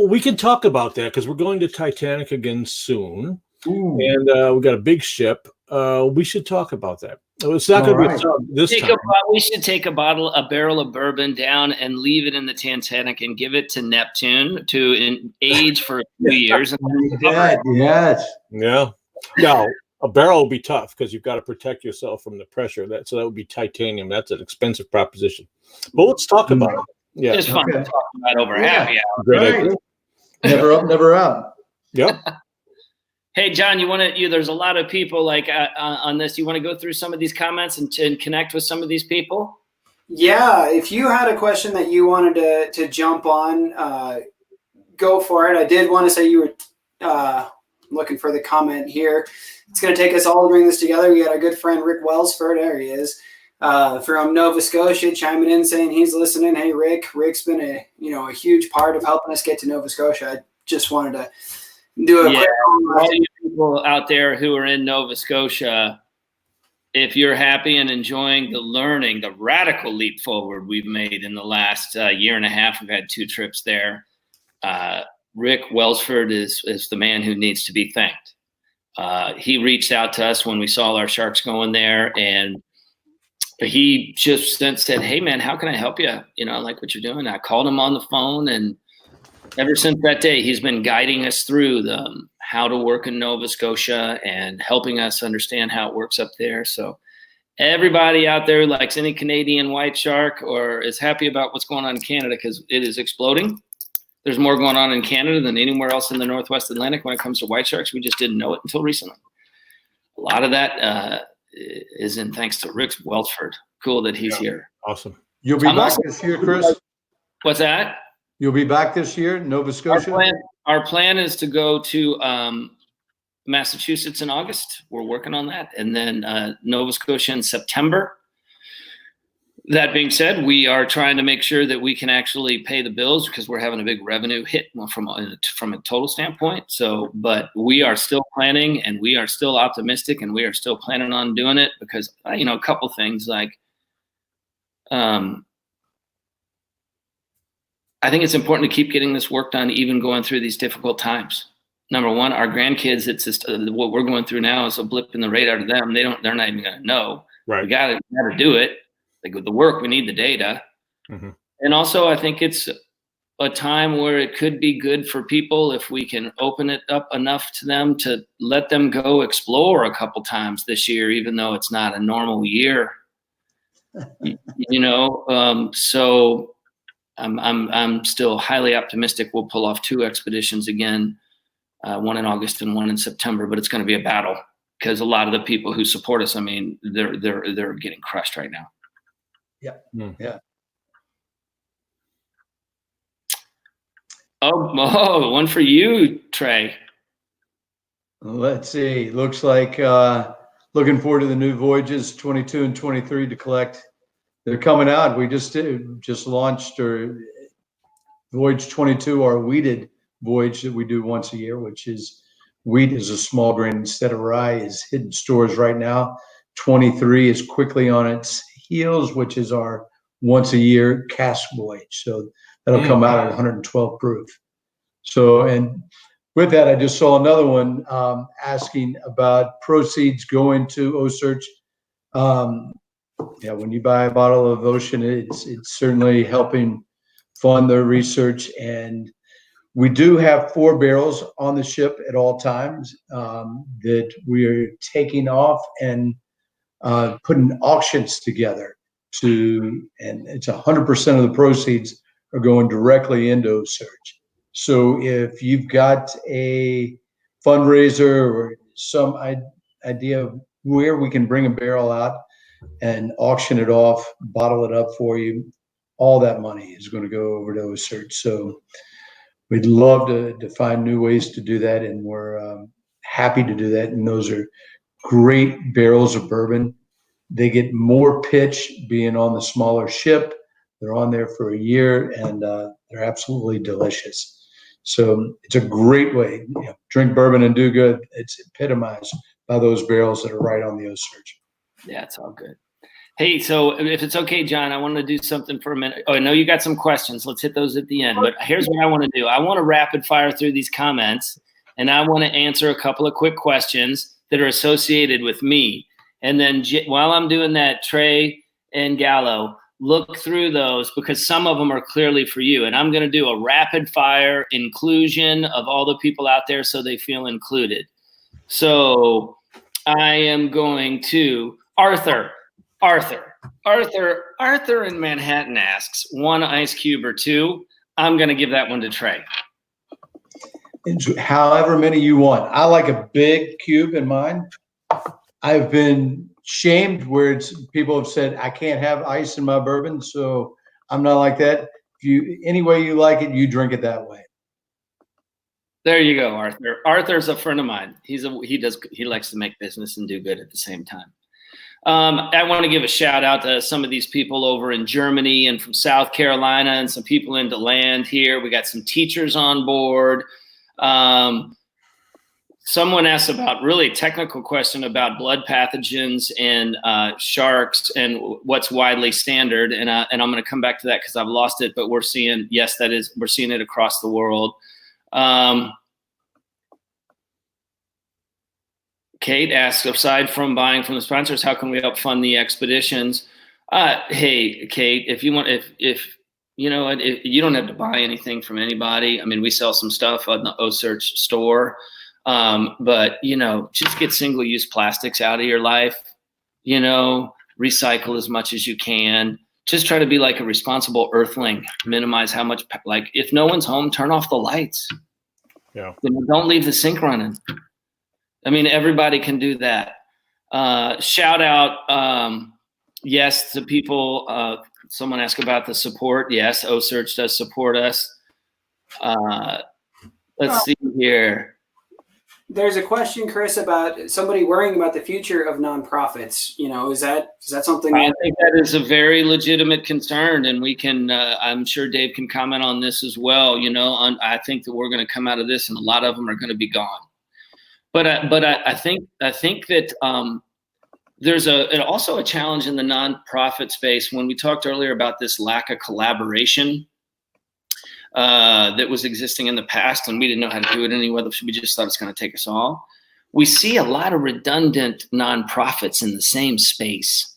We can talk about that because we're going to Titanic again soon. Ooh. And we got a big ship. We should talk about that. It's not going to be this time. We should take a barrel of bourbon down and leave it in the Titanic and give it to Neptune to age for a few years. Yes. Yeah. Now, a barrel will be tough because you've got to protect yourself from the pressure. So that would be titanium. That's an expensive proposition. But let's talk about it. Yeah. It's fun to talk about over happy hour. Right. Never up, never out. Yep. Hey, John, there's a lot of people on this. You want to go through some of these comments and connect with some of these people? Yeah, if you had a question that you wanted to jump on, go for it. I did want to say you were looking for the comment here. It's going to take us all to bring this together. We got our good friend Rick Wellsford. There he is, from Nova Scotia, chiming in saying he's listening. Hey, Rick. Rick's been a huge part of helping us get to Nova Scotia. I just wanted to do a quick all you people out there who are in Nova Scotia, if you're happy and enjoying the radical leap forward we've made in the last year and a half, we've had 2 trips there. Rick Wellsford is the man who needs to be thanked. He reached out to us when we saw our sharks going there, and he just said, hey, man, how can I help you? I like what you're doing. I called him on the phone, and ever since that day, he's been guiding us through how to work in Nova Scotia and helping us understand how it works up there. So everybody out there who likes any Canadian white shark or is happy about what's going on in Canada, because it is exploding. There's more going on in Canada than anywhere else in the Northwest Atlantic when it comes to white sharks. We just didn't know it until recently. A lot of that is in thanks to Rick Wellsford. Cool that he's here. Awesome. You'll be back this year, Chris? What's that? You'll be back this year in Nova Scotia? Our plan is to go to Massachusetts in August. We're working on that. And then Nova Scotia in September. That being said, we are trying to make sure that we can actually pay the bills because we're having a big revenue hit from a total standpoint. So, but we are still planning, and we are still optimistic, and we are still planning on doing it because, a couple things like, I think it's important to keep getting this work done, even going through these difficult times. Number one, our grandkids, it's just what we're going through now is a blip in the radar to them. They're not even going to know. Right. We got to do it. Like with the work, we need the data. Mm-hmm. And also, I think it's a time where it could be good for people if we can open it up enough to them to let them go explore a couple times this year, even though it's not a normal year. So I'm still highly optimistic we'll pull off 2 expeditions again, one in August and one in September, but it's going to be a battle because a lot of the people who support us, they're getting crushed right now. Yeah. Yeah. Oh, one for you, Trey. Let's see. Looks like looking forward to the new voyages 22 and 23 to collect. They're coming out. We just launched voyage 22, our wheated voyage that we do once a year, which is wheat is a small grain instead of rye, is hitting stores right now. 23 is quickly on its heels, which is our once a year cask voyage. So that'll come out at 112 proof. So, and with that, I just saw another one asking about proceeds going to OCEARCH. Yeah, when you buy a bottle of Ocean, it's certainly helping fund their research. And we do have 4 barrels on the ship at all times that we are taking off and putting auctions together and it's 100% of the proceeds are going directly into OCEARCH. So if you've got a fundraiser or some idea of where we can bring a barrel out and auction it off, bottle it up for you, all that money is going to go over to OCEARCH. So we'd love to find new ways to do that, and we're happy to do that. And those are great barrels of bourbon. They get more pitch being on the smaller ship. They're on there for a year, and they're absolutely delicious. So it's a great way. Drink bourbon and do good. It's epitomized by those barrels that are right on the OCEARCH. Yeah, it's all good. Hey, so if it's okay, John, I want to do something for a minute. Oh, I know you got some questions. Let's hit those at the end. But here's what I want to do. I want to rapid fire through these comments, and I want to answer a couple of quick questions that are associated with me. And then while I'm doing that, Trey and Gallo, look through those because some of them are clearly for you. And I'm going to do a rapid fire inclusion of all the people out there so they feel included. So I am going to Arthur in Manhattan asks 1 ice cube or 2. I'm going to give that one to Trey. However many you want. I like a big cube in mine. I've been shamed where people have said I can't have ice in my bourbon, so I'm not like that. Any way you like it, you drink it that way. There you go, Arthur. Arthur's a friend of mine. He likes to make business and do good at the same time. I want to give a shout out to some of these people over in Germany and from South Carolina and some people in DeLand here. We got some teachers on board. Someone asked about really technical question about blood pathogens and sharks and what's widely standard. And I'm going to come back to that because I've lost it, but we're seeing, yes, we're seeing it across the world. Kate asks, aside from buying from the sponsors, how can we help fund the expeditions? Hey, Kate, if you want, if you know, if you don't have to buy anything from anybody. I mean, we sell some stuff on the OCEARCH store, but just get single-use plastics out of your life. Recycle as much as you can. Just try to be like a responsible earthling. Minimize how much. Like, if no one's home, turn off the lights. Yeah. Don't leave the sink running. I mean, everybody can do that. Shout out, yes, to people. Someone asked about the support. Yes, OCEARCH does support us. Let's see here. There's a question, Chris, about somebody worrying about the future of nonprofits. Is that something? I think that is a very legitimate concern, and we can. I'm sure Dave can comment on this as well. I think that we're going to come out of this, and a lot of them are going to be gone. But I think that there's also a challenge in the nonprofit space when we talked earlier about this lack of collaboration that was existing in the past, and we didn't know how to do it anyway. We just thought it's going to take us all. We see a lot of redundant nonprofits in the same space,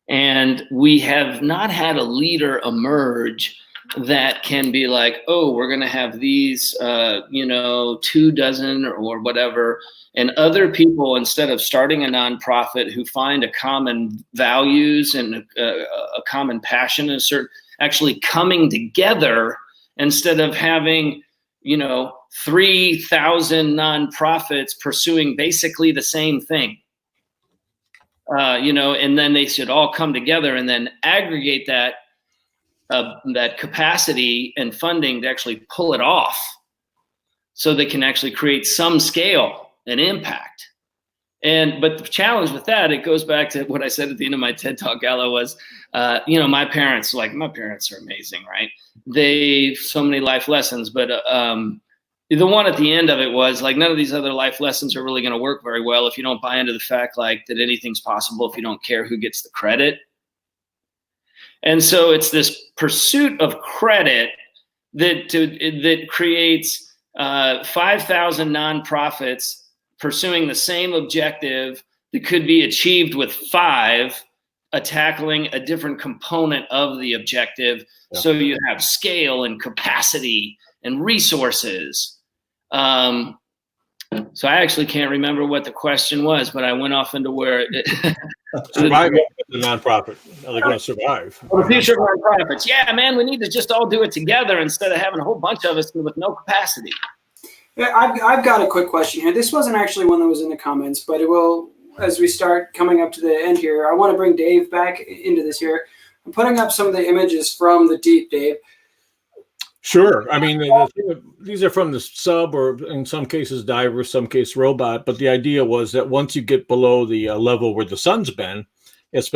and we have not had a leader emerge that can be like, oh, we're going to have these, 2 dozen or whatever. And other people, instead of starting a nonprofit who find a common values and a common passion, actually coming together instead of having, 3,000 nonprofits pursuing basically the same thing. And then they should all come together and then aggregate that capacity and funding to actually pull it off so they can actually create some scale and impact. But the challenge with that, it goes back to what I said at the end of my TED Talk, Gallo, was, my parents are amazing, right? They so many life lessons, but the one at the end of it was like, none of these other life lessons are really going to work very well if you don't buy into the fact like that anything's possible if you don't care who gets the credit. And so it's this pursuit of credit that creates 5,000 nonprofits pursuing the same objective that could be achieved with 5 tackling a different component of the objective. Yeah. So you have scale and capacity and resources. So I actually can't remember what the question was, but I went off into where surviving the nonprofit. Are they going to survive? Well, the future of nonprofits. Yeah, man, we need to just all do it together instead of having a whole bunch of us with no capacity. Yeah, I've got a quick question here. This wasn't actually one that was in the comments, but it will, as we start coming up to the end here, I want to bring Dave back into this here. I'm putting up some of the images from the deep, Dave. Sure. I mean, these are from the sub, or in some cases diver, some case robot. But the idea was that once you get below the level where the sun's been, it's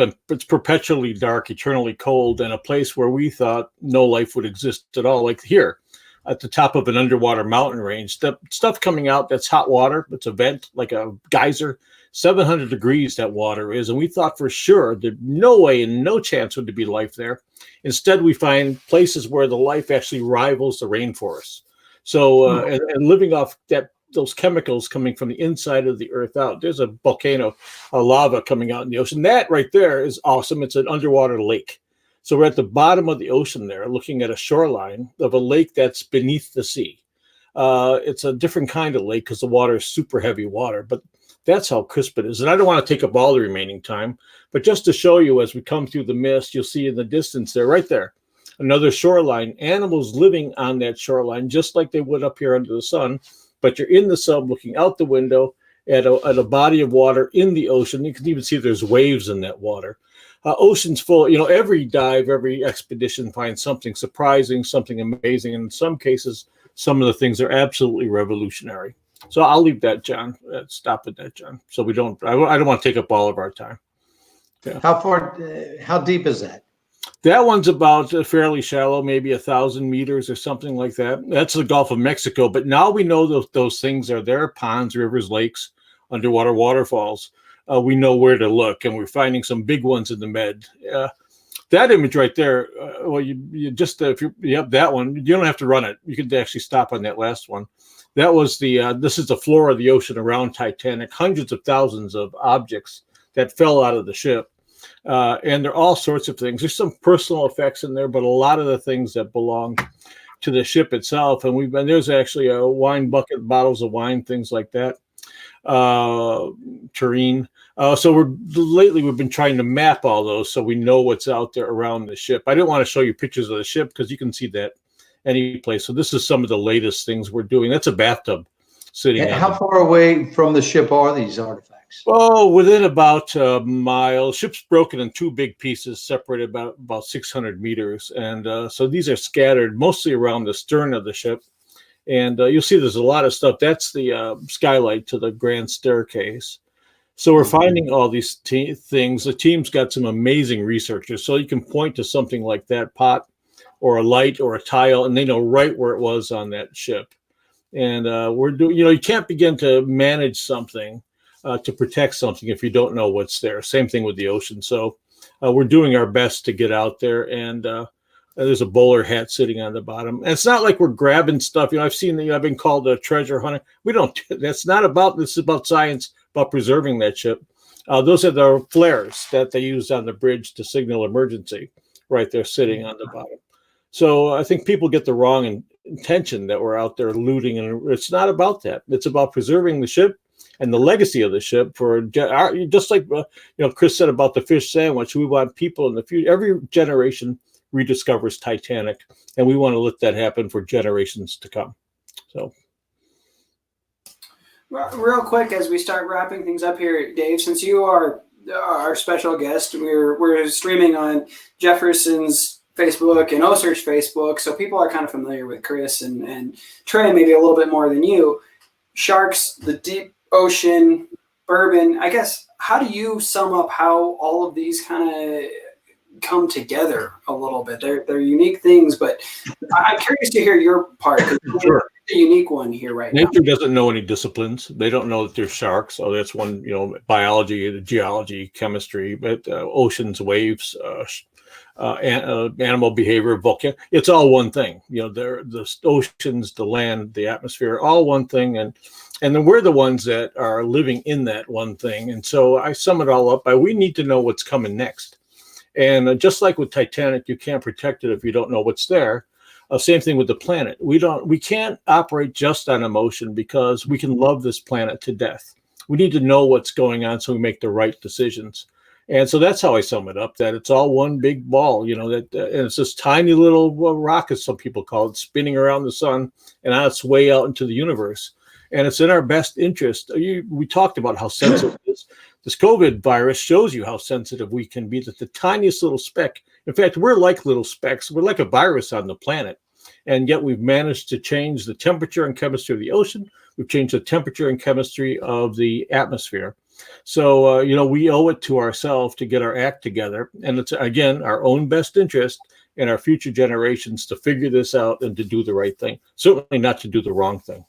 perpetually dark, eternally cold, and a place where we thought no life would exist at all, like here at the top of an underwater mountain range. The stuff coming out, that's hot water. It's a vent, like a geyser. 700 degrees that water is, and we thought for sure that no way and no chance would there be life there. Instead, we find places where the life actually rivals the rainforest. So, and living off those chemicals coming from the inside of the earth out. There's a volcano, a lava coming out in the ocean. That right there is awesome. It's an underwater lake. So we're at the bottom of the ocean there, looking at a shoreline of a lake that's beneath the sea. It's a different kind of lake because the water is super heavy water, but that's how crisp it is. And I don't want to take up all the remaining time, but just to show you as we come through the mist, you'll see in the distance there, right there, another shoreline, animals living on that shoreline, just like they would up here under the sun, but you're in the sub looking out the window at a body of water in the ocean. You can even see there's waves in that water. Ocean's full, every dive, every expedition finds something surprising, something amazing. And in some cases, some of the things are absolutely revolutionary. So I'll leave that, John. Stop at that, John. So I don't want to take up all of our time. Yeah. How deep is that? That one's about fairly shallow, maybe 1,000 meters or something like that. That's the Gulf of Mexico. But now we know those things are there: ponds, rivers, lakes, underwater waterfalls. We know where to look, and we're finding some big ones in the Med. That image right there. You just if you have that one, you don't have to run it. You can actually stop on that last one. That was this is the floor of the ocean around Titanic, hundreds of thousands of objects that fell out of the ship. And there are all sorts of things. There's some personal effects in there, but a lot of the things that belong to the ship itself. And there's actually a wine bucket, bottles of wine, things like that. Tureen. So lately we've been trying to map all those so we know what's out there around the ship. I didn't want to show you pictures of the ship because you can see that any place. So this is some of the latest things we're doing. That's a bathtub sitting. And how far away from the ship are these artifacts? Oh, within about a mile. Ship's broken in 2 big pieces, separated about 600 meters. And so these are scattered mostly around the stern of the ship. And you'll see there's a lot of stuff. That's the skylight to the grand staircase. So we're finding all these things. The team's got some amazing researchers. So you can point to something like that pot or a light or a tile, and they know right where it was on that ship. And we're doing, you can't begin to manage something to protect something if you don't know what's there. Same thing with the ocean. So we're doing our best to get out there. And there's a bowler hat sitting on the bottom. And it's not like we're grabbing stuff. I've seen I've been called a treasure hunter. We don't. That's not about. This is about science, about preserving that ship. Those are the flares that they use on the bridge to signal emergency. Right there, sitting on the bottom. So I think people get the wrong intention that we're out there looting, and it's not about that. It's about preserving the ship and the legacy of the ship for just like Chris said about the fish sandwich. We want people in the future. Every generation rediscovers Titanic, and we want to let that happen for generations to come. So, real quick as we start wrapping things up here, Dave, since you are our special guest, we're streaming on Jefferson's Facebook and OCEARCH Facebook, so people are kind of familiar with Chris and Trey maybe a little bit more than you. Sharks, the deep ocean, bourbon. I guess, how do you sum up how all of these kind of come together a little bit? They're unique things, but I'm curious to hear your part. Sure. A unique one here right now. Nature doesn't know any disciplines. They don't know that there's sharks. So that's one, biology, geology, chemistry, but oceans, waves, animal behavior, volcano. It's all one thing. The oceans, the land, the atmosphere, all one thing, and then we're the ones that are living in that one thing. And so I sum it all up by we need to know what's coming next. And just like with Titanic, you can't protect it if you don't know what's there. Same thing with the planet. We can't operate just on emotion because we can love this planet to death. We need to know what's going on so we make the right decisions. And so that's how I sum it up, that it's all one big ball, and it's this tiny little rock, as some people call it, spinning around the sun and on its way out into the universe. And it's in our best interest. We talked about how sensitive it is. This COVID virus shows you how sensitive we can be, that the tiniest little speck. In fact, we're like little specks. We're like a virus on the planet. And yet we've managed to change the temperature and chemistry of the ocean. We've changed the temperature and chemistry of the atmosphere. So, we owe it to ourselves to get our act together. And it's, again, our own best interest and our future generations to figure this out and to do the right thing. Certainly not to do the wrong thing.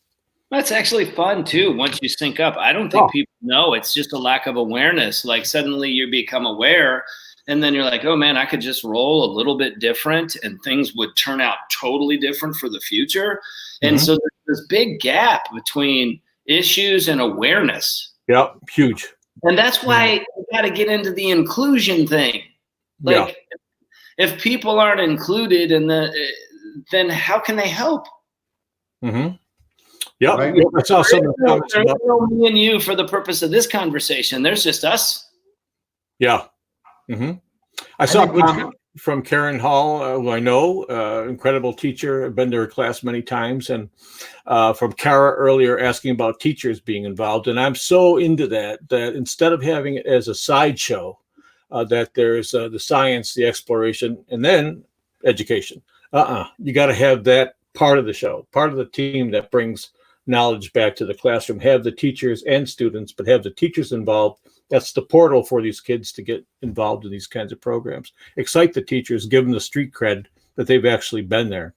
That's actually fun, too, once you sync up. I don't think people know. It's just a lack of awareness. Like suddenly you become aware and then you're like, oh, man, I could just roll a little bit different and things would turn out totally different for the future. And so there's this big gap between issues and awareness. Yeah, huge. And that's why you got to get into the inclusion thing. Like, if people aren't included then how can they help? Mm-hmm. Yeah, Right. I saw some of the comments There's about. no me and you for the purpose of this conversation. There's just us. Yeah. Mm-hmm. I saw a comment from Karen Hall, who I know, incredible teacher. I've been to her class many times, and from Kara earlier asking about teachers being involved. And I'm so into that instead of having it as a sideshow, that there's the science, the exploration, and then education. You got to have that part of the show, part of the team that brings knowledge back to the classroom. Have the teachers and students, but have the teachers involved. That's the portal for these kids to get involved in these kinds of programs. Excite the teachers, give them the street cred that they've actually been there.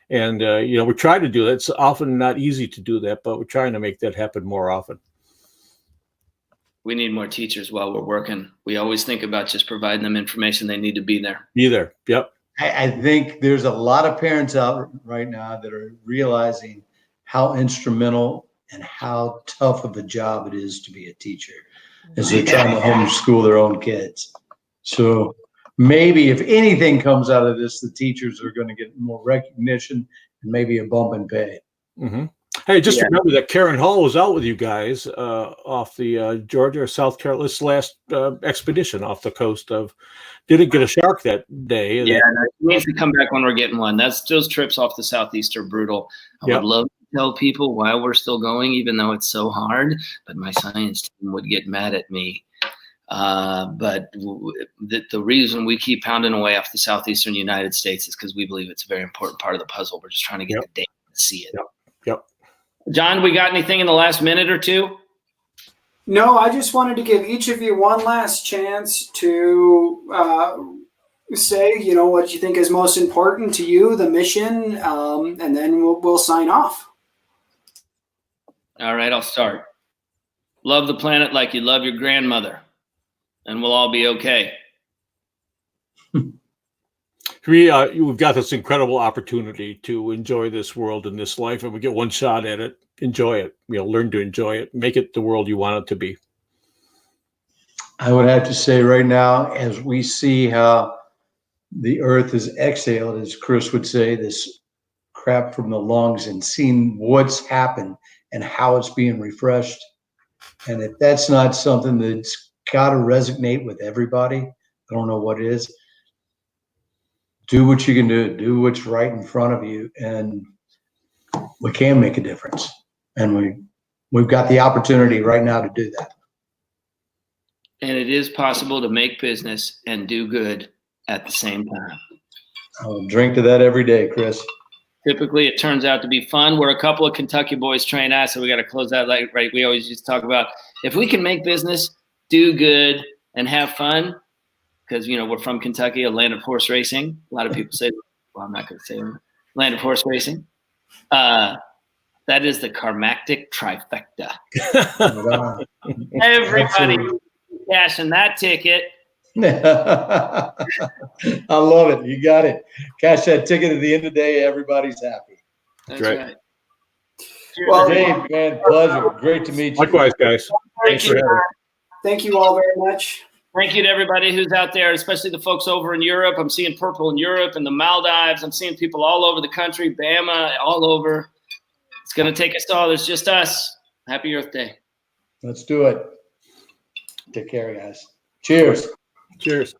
And, we try to do that. It's often not easy to do that, but we're trying to make that happen more often. We need more teachers while we're working. We always think about just providing them information. They need to be there. Be there. Yep. I think there's a lot of parents out right now that are realizing how instrumental and how tough of a job it is to be a teacher as they're trying to homeschool their own kids. So maybe if anything comes out of this, the teachers are going to get more recognition and maybe a bump in pay. Mm-hmm. Hey, just remember that Karen Hall was out with you guys off the Georgia or South Carolina, this last expedition off the coast of, didn't get a shark that day. Yeah, we need to come back when we're getting one. Those trips off the Southeast are brutal. I would love to tell people why we're still going, even though it's so hard, but my science team would get mad at me. But the reason we keep pounding away off the Southeastern United States is because we believe it's a very important part of the puzzle. We're just trying to get the data to see it. Yep. John, we got anything in the last minute or two? No, I just wanted to give each of you one last chance to say, what you think is most important to you, the mission, and then we'll sign off. All right, I'll start. Love the planet like you love your grandmother, and we'll all be okay. We've got this incredible opportunity to enjoy this world and this life, and we get one shot at it. Enjoy it. Learn to enjoy it. Make it the world you want it to be. I would have to say right now, as we see how the earth is exhaled, as Chris would say, this crap from the lungs, and seeing what's happened and how it's being refreshed. And if that's not something that's got to resonate with everybody, I don't know what is. Do what you can do what's right in front of you, and we can make a difference. And we've got the opportunity right now to do that. And it is possible to make business and do good at the same time. I will drink to that every day, Chris. Typically, it turns out to be fun. We're a couple of Kentucky boys trained us, so we got to close that right. We always used to talk about if we can make business, do good, and have fun, because, we're from Kentucky, a land of horse racing. A lot of people say, well, I'm not going to say land of horse racing. That is the climactic trifecta. Everybody cashing that ticket. I love it. You got it. Cash that ticket at the end of the day. Everybody's happy. That's Right. right. Well, Dave, man, pleasure. Great to meet you. Likewise, guys. Thanks for having me. thank you all very much. Thank you to everybody who's out there, especially the folks over in Europe. I'm seeing purple in Europe and the Maldives. I'm seeing people all over the country, Bama, all over. It's going to take us all. There's just us. Happy Earth Day. Let's do it. Take care, guys. Cheers. Cheers.